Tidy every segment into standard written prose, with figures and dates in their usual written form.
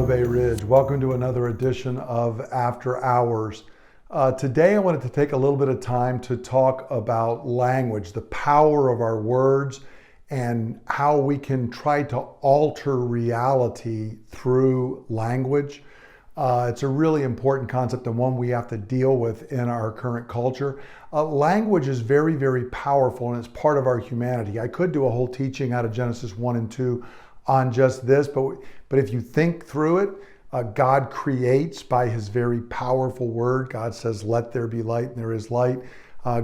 Bay Ridge. Welcome to another edition of After Hours. Today I wanted to take a little bit of time to talk about language, the power of our words, and how we can try to alter reality through language. It's a really important concept and one we have to deal with in our current culture. Language is very, very powerful and it's part of our humanity. I could do a whole teaching out of Genesis 1 and 2 on just this, but if you think through it, God creates by his very powerful word. God says, let there be light, and there is light.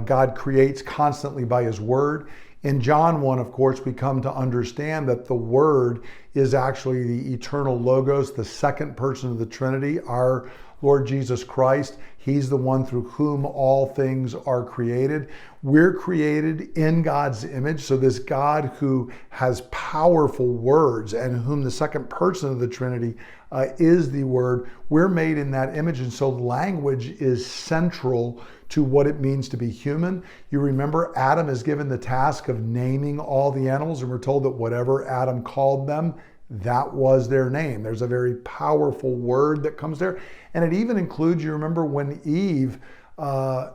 God creates constantly by his word. In John 1, of course, we come to understand that the word is actually the eternal logos, the second person of the Trinity, our Lord Jesus Christ. He's the one through whom all things are created. We're created in God's image. So this God who has powerful words and whom the second person of the Trinity is the word, we're made in that image. And so language is central to what it means to be human. You remember Adam is given the task of naming all the animals, and we're told that whatever Adam called them, that was their name. There's a very powerful word that comes there. And it even includes, you remember when Eve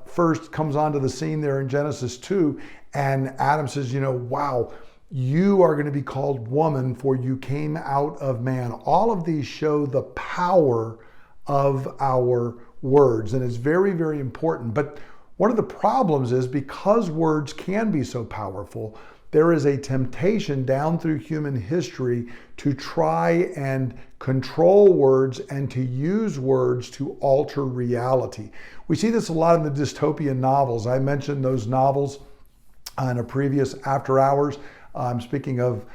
first comes onto the scene there in Genesis 2, and Adam says, wow, you are going to be called woman, for you came out of man. All of these show the power of our words, and it's very, very important. But one of the problems is because words can be so powerful, there is a temptation down through human history to try and control words and to use words to alter reality. We see this a lot in the dystopian novels. I mentioned those novels in a previous After Hours. I'm speaking of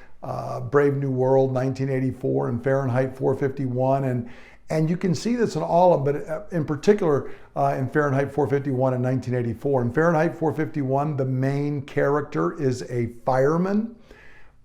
Brave New World, 1984, and Fahrenheit 451, and you can see this in all of them, but in particular in Fahrenheit 451 and 1984. In Fahrenheit 451, the main character is a fireman,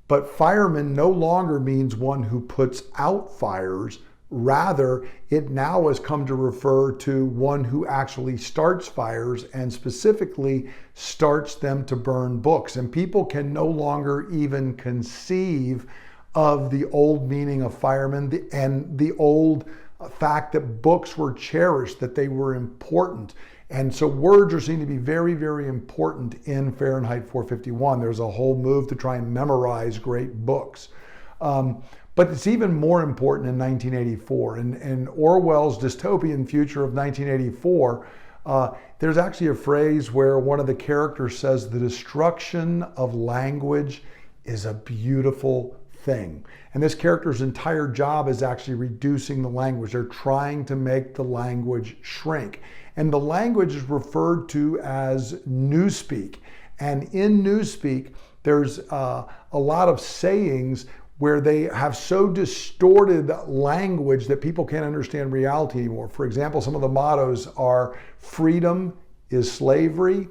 but fireman no longer means one who puts out fires. Rather, it now has come to refer to one who actually starts fires and specifically starts them to burn books. And people can no longer even conceive of the old meaning of fireman and the old fact that books were cherished, that they were important. And so words are seen to be very, very important in Fahrenheit 451. There's a whole move to try and memorize great books. But it's even more important in 1984. In Orwell's dystopian future of 1984, there's actually a phrase where one of the characters says, the destruction of language is a beautiful thing. And this character's entire job is actually reducing the language. They're trying to make the language shrink. And the language is referred to as Newspeak. And in Newspeak, there's a lot of sayings where they have so distorted language that people can't understand reality anymore. For example, some of the mottos are freedom is slavery,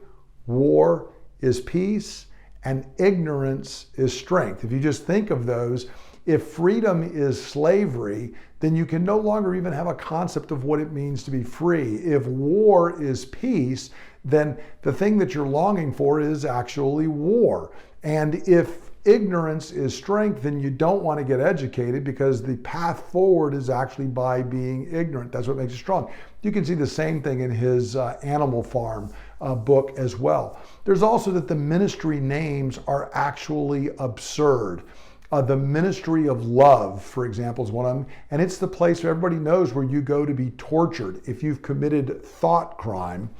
war is peace, and ignorance is strength. If you just think of those, if freedom is slavery, then you can no longer even have a concept of what it means to be free. If war is peace, then the thing that you're longing for is actually war. And if ignorance is strength, then you don't want to get educated because the path forward is actually by being ignorant. That's what makes you strong. You can see the same thing in his Animal Farm book as well. There's also that the ministry names are actually absurd. The ministry of love, for example, is one of them. And it's the place where everybody knows where you go to be tortured. If you've committed thought crime,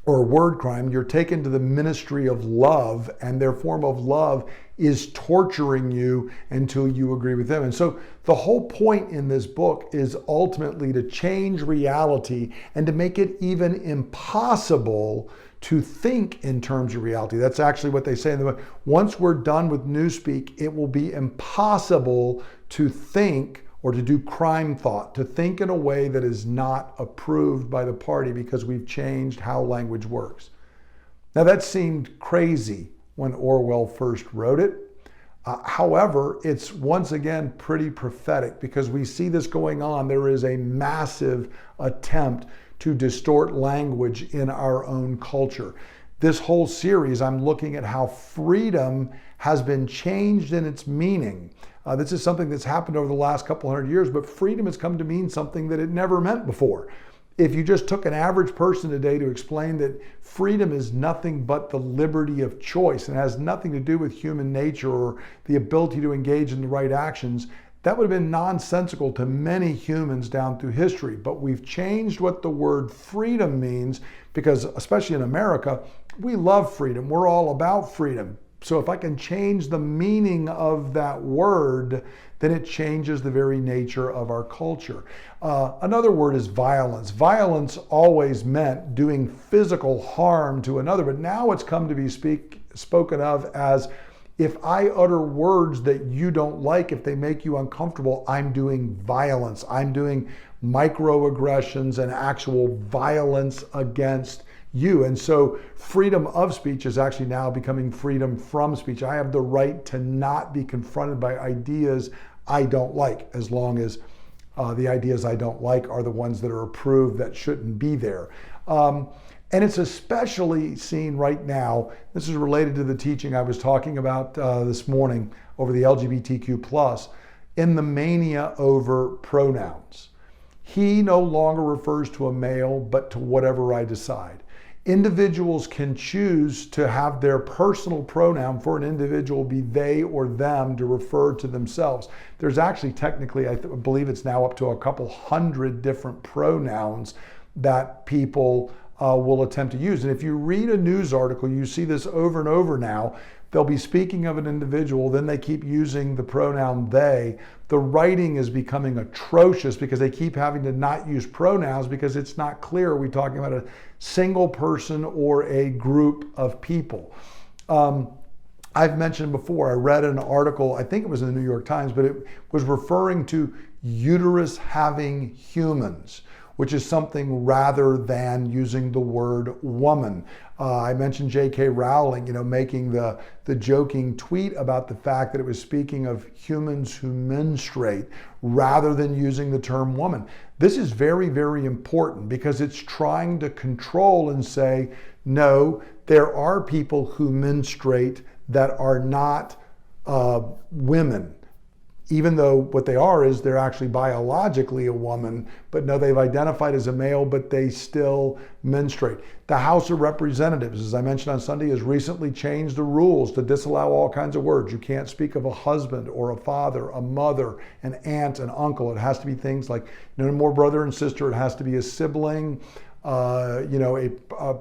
or word crime, you're taken to the ministry of love, and their form of love is torturing you until you agree with them. And so the whole point in this book is ultimately to change reality and to make it even impossible to think in terms of reality. That's actually what they say in the book. Once we're done with Newspeak, it will be impossible to think or to do crime thought, to think in a way that is not approved by the party because we've changed how language works. Now that seemed crazy when Orwell first wrote it. However, it's once again pretty prophetic because we see this going on. There is a massive attempt to distort language in our own culture. This whole series, I'm looking at how freedom has been changed in its meaning. This is something that's happened over the last couple hundred years, but freedom has come to mean something that it never meant before. If you just took an average person today to explain that freedom is nothing but the liberty of choice and has nothing to do with human nature or the ability to engage in the right actions, that would have been nonsensical to many humans down through history. But we've changed what the word freedom means because, especially in America, we love freedom. We're all about freedom. So if I can change the meaning of that word, then it changes the very nature of our culture. Another word is violence. Violence always meant doing physical harm to another, but now it's come to be spoken of as, if I utter words that you don't like, if they make you uncomfortable, I'm doing violence. I'm doing microaggressions and actual violence against you. And so freedom of speech is actually now becoming freedom from speech. I have the right to not be confronted by ideas I don't like, as long as the ideas I don't like are the ones that are approved that shouldn't be there. And it's especially seen right now, this is related to the teaching I was talking about this morning over the LGBTQ+, in the mania over pronouns. He no longer refers to a male, but to whatever I decide. Individuals can choose to have their personal pronoun for an individual be they or them to refer to themselves. There's actually technically, I believe it's now up to a couple hundred different pronouns that people will attempt to use. And if you read a news article, you see this over and over now. They'll be speaking of an individual, then they keep using the pronoun they. The writing is becoming atrocious because they keep having to not use pronouns because it's not clear, are we talking about a single person or a group of people? I've mentioned before, I read an article, I think it was in the New York Times, but it was referring to uterus having humans, which is something rather than using the word woman. I mentioned J.K. Rowling, making the joking tweet about the fact that it was speaking of humans who menstruate rather than using the term woman. This is very, very important because it's trying to control and say, no, there are people who menstruate that are not women. Even though what they are is they're actually biologically a woman, but no, they've identified as a male, but they still menstruate. The House of Representatives, as I mentioned on Sunday, has recently changed the rules to disallow all kinds of words. You can't speak of a husband or a father, a mother, an aunt, an uncle. It has to be things like no more brother and sister. It has to be a sibling, a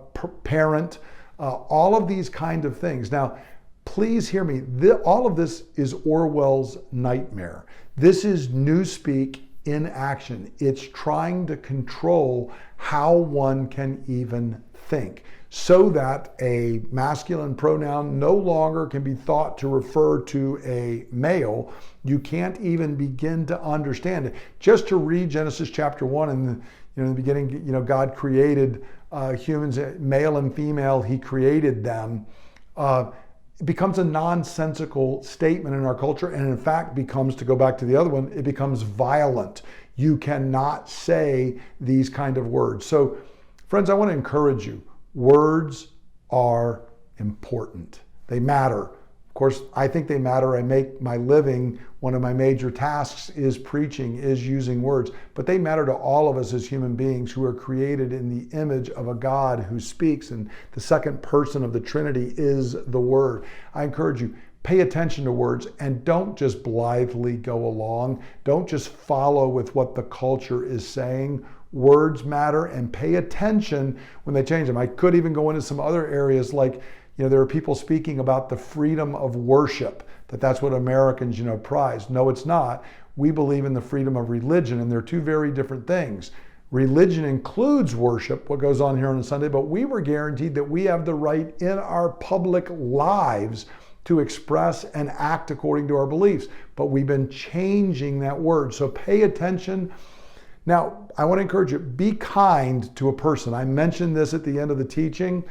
parent, all of these kind of things. Now, please hear me. All of this is Orwell's Nightmare. This is Newspeak in action. It's trying to control how one can even think so that a masculine pronoun no longer can be thought to refer to a male. You can't even begin to understand it. Just to read Genesis chapter 1, in the beginning, God created humans, male and female, he created them. It becomes a nonsensical statement in our culture, and in fact becomes, to go back to the other one, it becomes violent. You cannot say these kind of words. So, friends, I want to encourage you. Words are important. They matter. Of course, I think they matter. I make my living, one of my major tasks is preaching, is using words. But they matter to all of us as human beings who are created in the image of a God who speaks, and the second person of the Trinity is the Word. I encourage you, pay attention to words and don't just blithely go along. Don't just follow with what the culture is saying. Words matter, and pay attention when they change them. I could even go into some other areas like, there are people speaking about the freedom of worship, that's what Americans, prize. No, it's not. We believe in the freedom of religion, and they're two very different things. Religion includes worship, what goes on here on a Sunday, but we were guaranteed that we have the right in our public lives to express and act according to our beliefs. But we've been changing that word. So pay attention. Now, I want to encourage you, be kind to a person. I mentioned this at the end of the teaching.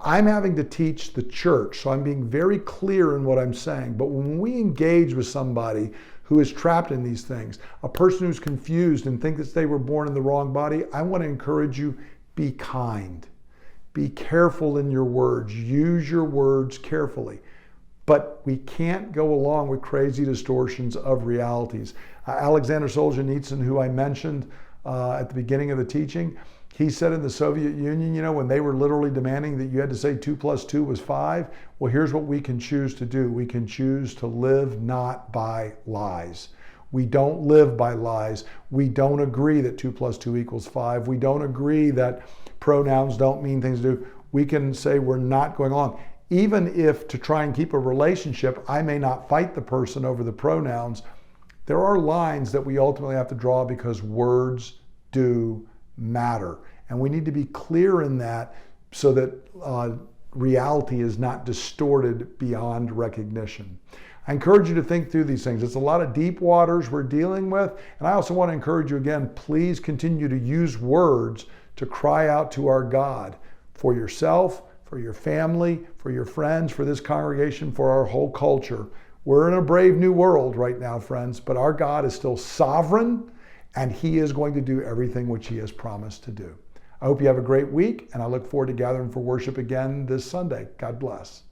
I'm having to teach the church, so I'm being very clear in what I'm saying. But when we engage with somebody who is trapped in these things, a person who's confused and thinks that they were born in the wrong body, I want to encourage you, be kind. Be careful in your words. Use your words carefully. but we can't go along with crazy distortions of realities. Alexander Solzhenitsyn, who I mentioned at the beginning of the teaching, he said in the Soviet Union, when they were literally demanding that you had to say 2 + 2 was 5, well, here's what we can choose to do. We can choose to live not by lies. We don't live by lies. We don't agree that 2 + 2 = 5. We don't agree that pronouns don't mean things to do. We can say we're not going along. Even if to try and keep a relationship, I may not fight the person over the pronouns, there are lines that we ultimately have to draw because words do matter. And we need to be clear in that so that reality is not distorted beyond recognition. I encourage you to think through these things. It's a lot of deep waters we're dealing with. And I also want to encourage you again, please continue to use words to cry out to our God for yourself, for your family, for your friends, for this congregation, for our whole culture. We're in a brave new world right now, friends, but our God is still sovereign, and He is going to do everything which He has promised to do. I hope you have a great week, and I look forward to gathering for worship again this Sunday. God bless.